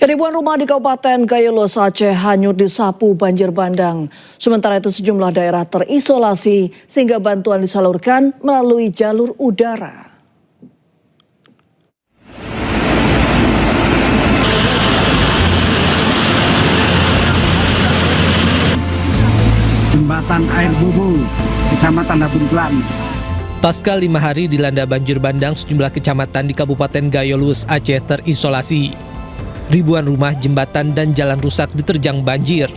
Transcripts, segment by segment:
Ribuan rumah di Kabupaten Gayo Luas, Aceh hanyut disapu banjir bandang. Sementara itu sejumlah daerah terisolasi sehingga bantuan disalurkan melalui jalur udara. Jembatan Air Bubu, Kecamatan Dabuntuan. Pasca 5 hari dilanda banjir bandang, sejumlah kecamatan di Kabupaten Gayo Luas, Aceh terisolasi. Ribuan rumah, jembatan, dan jalan rusak diterjang banjir.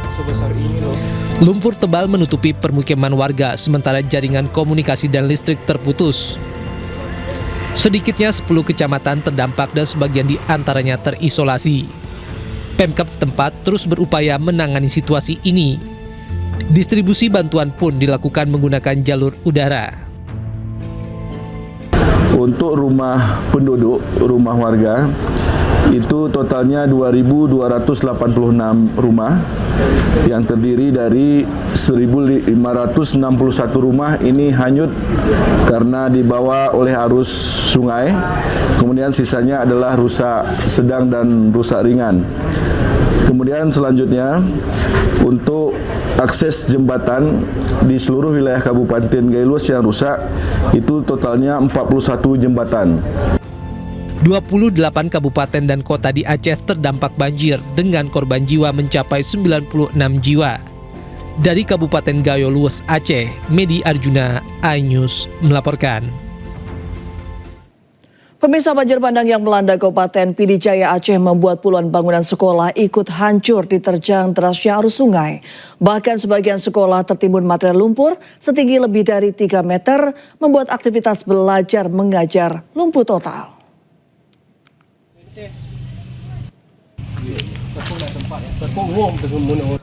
Sebesar ini loh. Lumpur tebal menutupi permukiman warga, sementara jaringan komunikasi dan listrik terputus. Sedikitnya 10 kecamatan terdampak dan sebagian di antaranya terisolasi. Pemkab setempat terus berupaya menangani situasi ini. Distribusi bantuan pun dilakukan menggunakan jalur udara. Untuk rumah penduduk, rumah warga, itu totalnya 2.286 rumah yang terdiri dari 1.561 rumah ini hanyut karena dibawa oleh arus sungai, kemudian sisanya adalah rusak sedang dan rusak ringan. Kemudian selanjutnya untuk akses jembatan di seluruh wilayah Kabupaten Gayo Luas yang rusak itu totalnya 41 jembatan. 28 kabupaten dan kota di Aceh terdampak banjir dengan korban jiwa mencapai 96 jiwa. Dari Kabupaten Gayo Luas, Aceh, Medi Arjuna, iNews melaporkan. Pemirsa, banjir bandang yang melanda Kabupaten Pidi Jaya Aceh membuat puluhan bangunan sekolah ikut hancur diterjang derasnya arus sungai. Bahkan sebagian sekolah tertimbun material lumpur setinggi lebih dari 3 meter, membuat aktivitas belajar mengajar lumpuh total.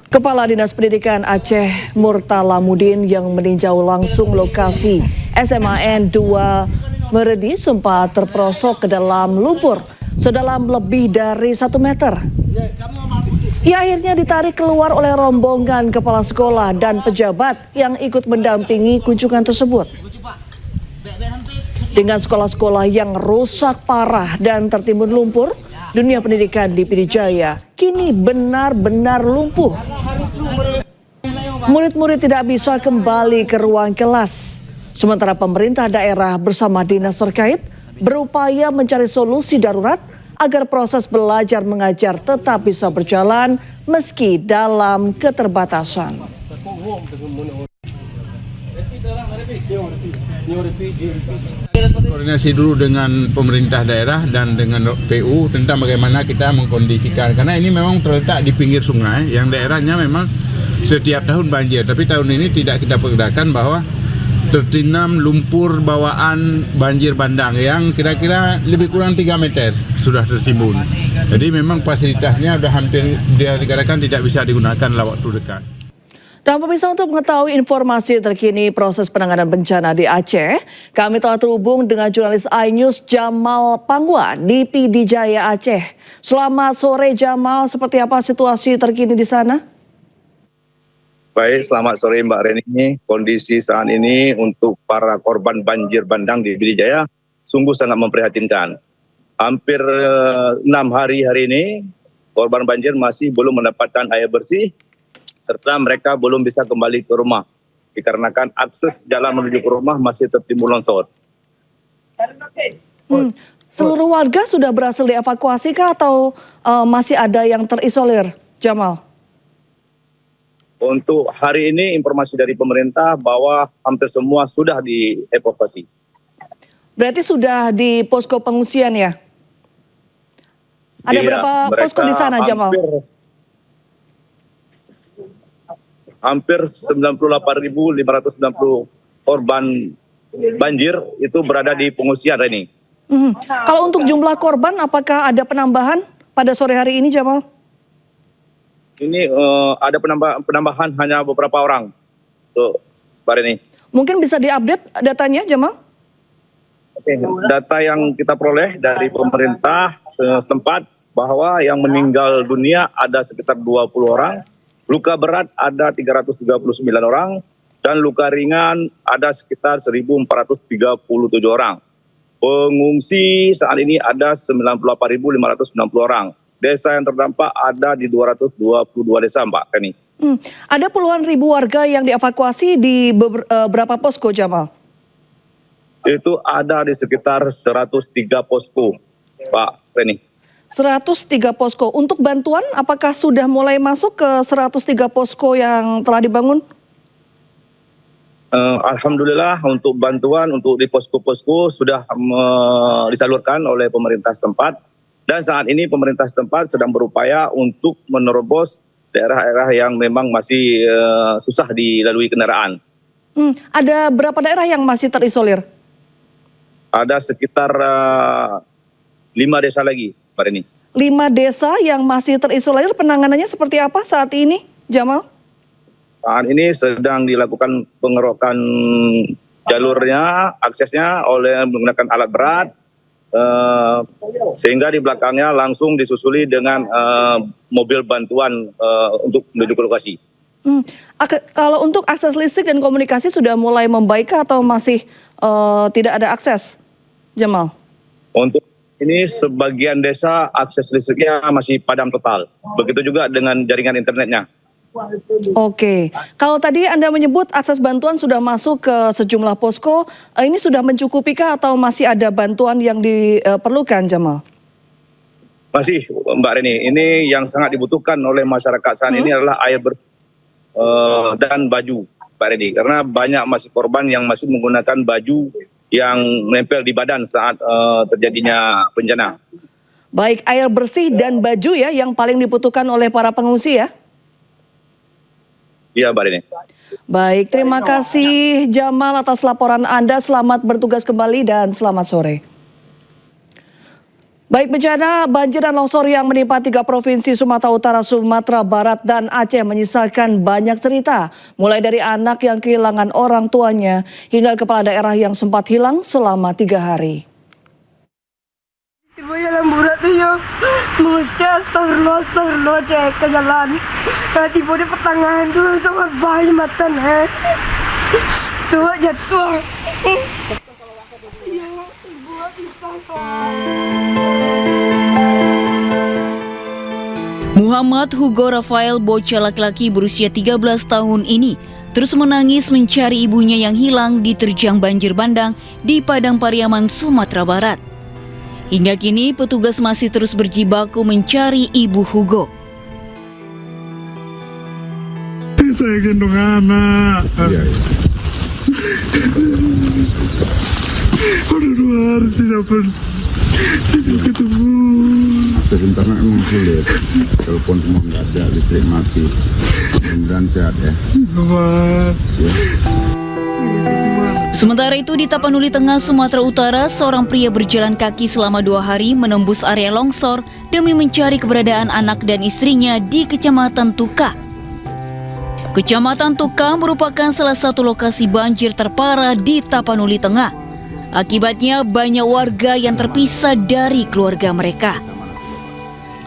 Kepala Dinas Pendidikan Aceh Murtala Mudin yang meninjau langsung lokasi SMAN 2 Meredi sempat terperosok ke dalam lumpur sedalam lebih dari 1 meter. Ia akhirnya ditarik keluar oleh rombongan kepala sekolah dan pejabat yang ikut mendampingi kunjungan tersebut. Dengan sekolah-sekolah yang rusak parah dan tertimbun lumpur, dunia pendidikan di Pidi Jaya kini benar-benar lumpuh. Murid-murid tidak bisa kembali ke ruang kelas. Sementara pemerintah daerah bersama dinas terkait berupaya mencari solusi darurat agar proses belajar mengajar tetap bisa berjalan meski dalam keterbatasan. Koordinasi dulu dengan pemerintah daerah dan dengan PU tentang bagaimana kita mengkondisikan, karena ini memang terletak di pinggir sungai yang daerahnya memang setiap tahun banjir, tapi tahun ini tidak kita perkirakan bahwa tertinam lumpur bawaan banjir bandang yang kira-kira lebih kurang 3 meter sudah tertimbun. Jadi memang fasilitasnya sudah hampir dia dikatakan tidak bisa digunakan dalam waktu dekat. Dan pemirsa, untuk mengetahui informasi terkini proses penanganan bencana di Aceh, kami telah terhubung dengan jurnalis iNews Jamal Pangwa di Pidi Jaya Aceh. Selamat sore Jamal, seperti apa situasi terkini di sana? Baik, selamat sore Mbak Reni. Kondisi saat ini untuk para korban banjir bandang di Pidi Jaya sungguh sangat memprihatinkan. Hampir 6 hari ini korban banjir masih belum mendapatkan air bersih serta mereka belum bisa kembali ke rumah dikarenakan akses jalan menuju ke rumah masih tertimbun longsor. Seluruh warga sudah berhasil dievakuasi kah atau masih ada yang terisolir, Jamal? Untuk hari ini informasi dari pemerintah bahwa hampir semua sudah dievakuasi. Berarti sudah di posko pengungsian ya? Ada iya, berapa posko di sana, Jamal? Hampir 98.590 korban banjir itu berada di pengungsian ini. Kalau untuk jumlah korban, apakah ada penambahan pada sore hari ini, Jamal? Ini ada penambahan hanya beberapa orang untuk hari ini. Mungkin bisa diupdate datanya, Jamal? Oke, data yang kita peroleh dari pemerintah setempat bahwa yang meninggal dunia ada sekitar 20 orang, luka berat ada 339 orang, dan luka ringan ada sekitar 1.437 orang. Pengungsi saat ini ada 98.590 orang. Desa yang terdampak ada di 222 desa, Mbak Reni. Ada puluhan ribu warga yang dievakuasi di beberapa posko, Jamal. Itu ada di sekitar 103 posko, Pak Reni. 103 posko. Untuk bantuan, apakah sudah mulai masuk ke 103 posko yang telah dibangun? Alhamdulillah untuk bantuan untuk di posko-posko sudah disalurkan oleh pemerintah setempat. Dan saat ini pemerintah setempat sedang berupaya untuk menerobos daerah-daerah yang memang masih susah dilalui kendaraan. Ada berapa daerah yang masih terisolir? Ada sekitar 5 desa lagi, Pak Reni. 5 desa yang masih terisolir, penanganannya seperti apa saat ini, Jamal? Saat ini sedang dilakukan pengerokan jalurnya, aksesnya oleh menggunakan alat berat, sehingga di belakangnya langsung disusuli dengan mobil bantuan untuk menuju ke lokasi. Kalau untuk akses listrik dan komunikasi sudah mulai membaik atau masih tidak ada akses, Jamal? Untuk ini sebagian desa akses listriknya masih padam total. Begitu juga dengan jaringan internetnya. Oke, kalau tadi Anda menyebut akses bantuan sudah masuk ke sejumlah posko, ini sudah mencukupikah atau masih ada bantuan yang diperlukan, Jamal? Masih, Mbak Reni. Ini yang sangat dibutuhkan oleh masyarakat saat ini adalah air bersih dan baju, Mbak Reni. Karena banyak masih korban yang masih menggunakan baju yang menempel di badan saat terjadinya bencana. Baik, air bersih dan baju ya yang paling dibutuhkan oleh para pengungsi ya? Iya, Mbak Reni. Baik, terima kasih Jamal atas laporan Anda. Selamat bertugas kembali dan selamat sore. Baik, bencana banjir dan longsor yang menimpa 3 provinsi Sumatera Utara, Sumatera Barat, dan Aceh menyisakan banyak cerita. Mulai dari anak yang kehilangan orang tuanya hingga kepala daerah yang sempat hilang selama 3 hari. Ibu jalan berat tuh ya, mesti astagfirullah cek ke jalan. Tiba di pertengahan tuh sangat bayi mata nih. Tuh jatuh. Ya, ibu Muhammad Hugo Rafael, bocah laki-laki berusia 13 tahun ini terus menangis mencari ibunya yang hilang diterjang banjir bandang di Padang Pariaman, Sumatera Barat. Hingga kini petugas masih terus berjibaku mencari ibu Hugo. Saya gendong anak. Iya. Udah 2 hari tidak ketemu. Akses internet memang sulit. Telepon semua nggak ada, listrik mati. Mudah-mudahan sehat ya. Sementara itu di Tapanuli Tengah, Sumatera Utara, seorang pria berjalan kaki selama 2 hari menembus area longsor demi mencari keberadaan anak dan istrinya di Kecamatan Tuka. Kecamatan Tuka merupakan salah satu lokasi banjir terparah di Tapanuli Tengah. Akibatnya banyak warga yang terpisah dari keluarga mereka.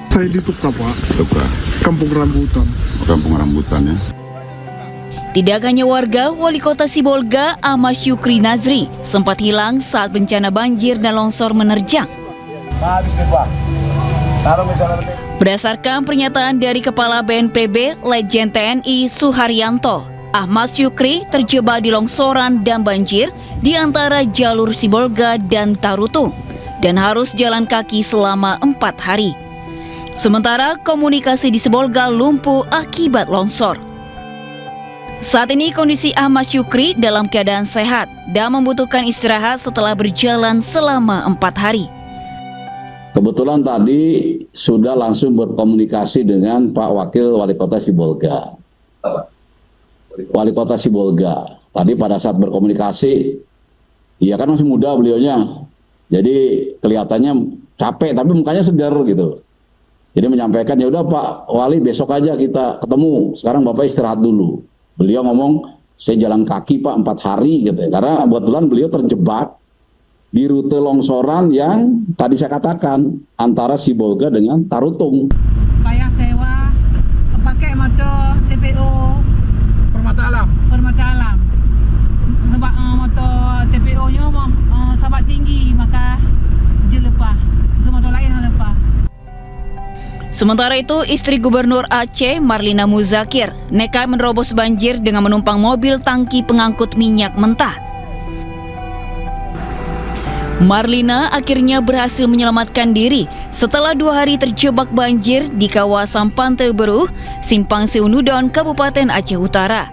Saya di Tuka, Pak. Tuka. Kampung Rambutan. Kampung Rambutan ya. Tidak hanya warga, Wali Kota Sibolga, Ahmad Syukri Nazri, sempat hilang saat bencana banjir dan longsor menerjang. Berdasarkan pernyataan dari Kepala BNPB, Letjen TNI Suharyanto, Ahmad Syukri terjebak di longsoran dan banjir di antara jalur Sibolga dan Tarutung dan harus jalan kaki selama 4 hari. Sementara komunikasi di Sibolga lumpuh akibat longsor. Saat ini kondisi Ahmad Syukri dalam keadaan sehat dan membutuhkan istirahat setelah berjalan selama 4 hari. Kebetulan tadi sudah langsung berkomunikasi dengan Pak Wakil Wali Kota Sibolga. Wali Kota Sibolga. Tadi pada saat berkomunikasi, ya kan masih muda beliaunya. Jadi kelihatannya capek tapi mukanya segar gitu. Jadi menyampaikan, ya udah Pak Wali besok aja kita ketemu. Sekarang Bapak istirahat dulu. Beliau ngomong, saya jalan kaki Pak 4 hari gitu ya. Karena kebetulan beliau terjebak di rute longsoran yang tadi saya katakan antara Sibolga dengan Tarutung. Payah sewa, pakai motor TPO Permata Alam. Sebab motor TPO-nya sahabat tinggi, maka Sementara itu, istri Gubernur Aceh, Marlina Muzakir, nekat menerobos banjir dengan menumpang mobil tangki pengangkut minyak mentah. Marlina akhirnya berhasil menyelamatkan diri setelah 2 hari terjebak banjir di kawasan Pantai Beruh, Simpang Seunudon, Kabupaten Aceh Utara.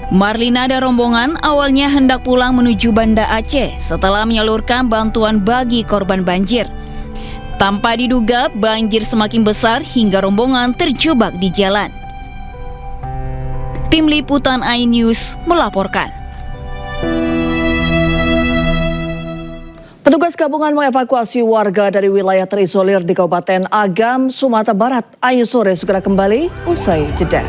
Marlina dan rombongan awalnya hendak pulang menuju Banda Aceh setelah menyalurkan bantuan bagi korban banjir. Tanpa diduga, banjir semakin besar hingga rombongan terjebak di jalan. Tim Liputan iNews melaporkan. Petugas gabungan mengevakuasi warga dari wilayah terisolir di Kabupaten Agam, Sumatera Barat. Ayu sore segera kembali usai jeda.